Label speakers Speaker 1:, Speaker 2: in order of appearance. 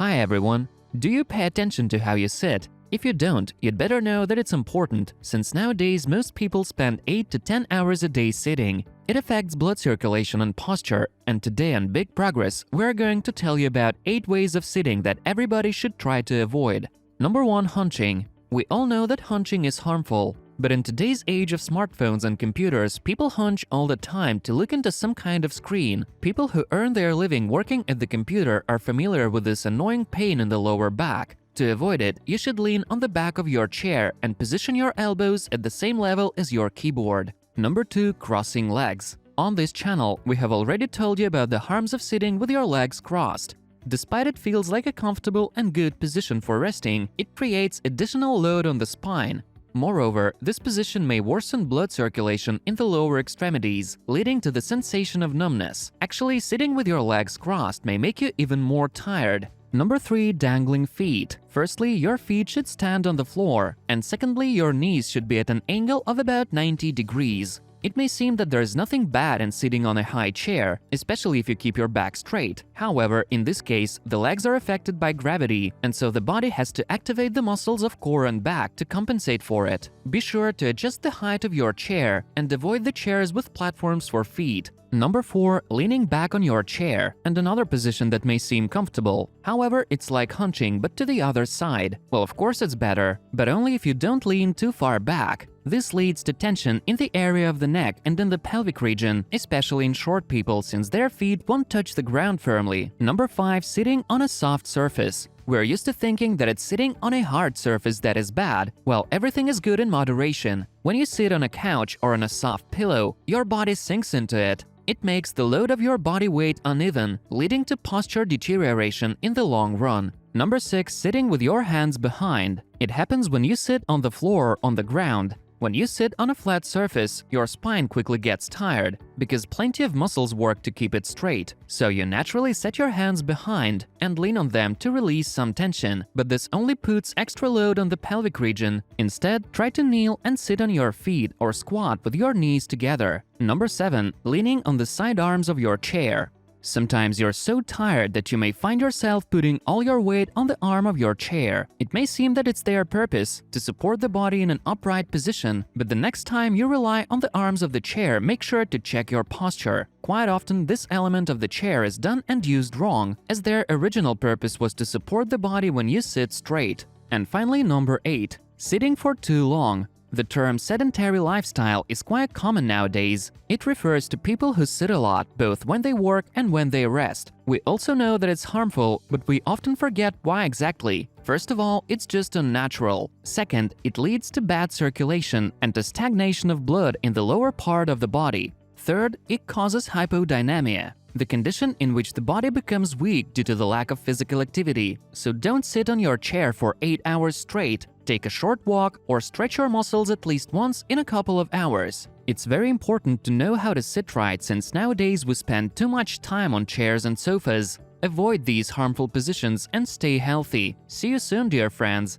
Speaker 1: Hi everyone! Do you pay attention to how you sit? If you don't, you'd better know that it's important, since nowadays most people spend 8 to 10 hours a day sitting. It affects blood circulation and posture, and today on Big Progress, we're going to tell you about 8 ways of sitting that everybody should try to avoid. Number 1. Hunching. We all know that hunching is harmful. But in today's age of smartphones and computers, people hunch all the time to look into some kind of screen. People who earn their living working at the computer are familiar with this annoying pain in the lower back. To avoid it, you should lean on the back of your chair and position your elbows at the same level as your keyboard. Number 2. Crossing legs. On this channel, we have already told you about the harms of sitting with your legs crossed. Despite it feels like a comfortable and good position for resting, it creates additional load on the spine. Moreover, this position may worsen blood circulation in the lower extremities, leading to the sensation of numbness. Actually, sitting with your legs crossed may make you even more tired. Number 3. Dangling feet. Firstly, your feet should stand on the floor, and secondly, your knees should be at an angle of about 90 degrees. It may seem that there is nothing bad in sitting on a high chair, especially if you keep your back straight. However, in this case, the legs are affected by gravity, and so the body has to activate the muscles of core and back to compensate for it. Be sure to adjust the height of your chair and avoid the chairs with platforms for feet. Number 4. Leaning back on your chair, and another position that may seem comfortable. However, it's like hunching but to the other side. Well, of course it's better, but only if you don't lean too far back. This leads to tension in the area of the neck and in the pelvic region, especially in short people since their feet won't touch the ground firmly. Number 5. Sitting on a soft surface. We're used to thinking that it's sitting on a hard surface that is bad. Well, everything is good in moderation. When you sit on a couch or on a soft pillow, your body sinks into it. It makes the load of your body weight uneven, leading to posture deterioration in the long run. Number 6. Sitting with your hands behind. It happens when you sit on the floor or on the ground. When you sit on a flat surface, your spine quickly gets tired because plenty of muscles work to keep it straight. So you naturally set your hands behind and lean on them to release some tension, but this only puts extra load on the pelvic region. Instead, try to kneel and sit on your feet or squat with your knees together. Number 7. Leaning on the side arms of your chair. Sometimes you're so tired that you may find yourself putting all your weight on the arm of your chair. It may seem that it's their purpose to support the body in an upright position, but the next time you rely on the arms of the chair, make sure to check your posture. Quite often, this element of the chair is done and used wrong, as their original purpose was to support the body when you sit straight. And finally, number 8. Sitting for too long. The term sedentary lifestyle is quite common nowadays. It refers to people who sit a lot, both when they work and when they rest. We also know that it's harmful, but we often forget why exactly. First of all, it's just unnatural. Second, it leads to bad circulation and to stagnation of blood in the lower part of the body. Third, it causes hypodynamia, the condition in which the body becomes weak due to the lack of physical activity. So don't sit on your chair for 8 hours straight. Take a short walk or stretch your muscles at least once in a couple of hours. It's very important to know how to sit right since nowadays we spend too much time on chairs and sofas. Avoid these harmful positions and stay healthy. See you soon, dear friends.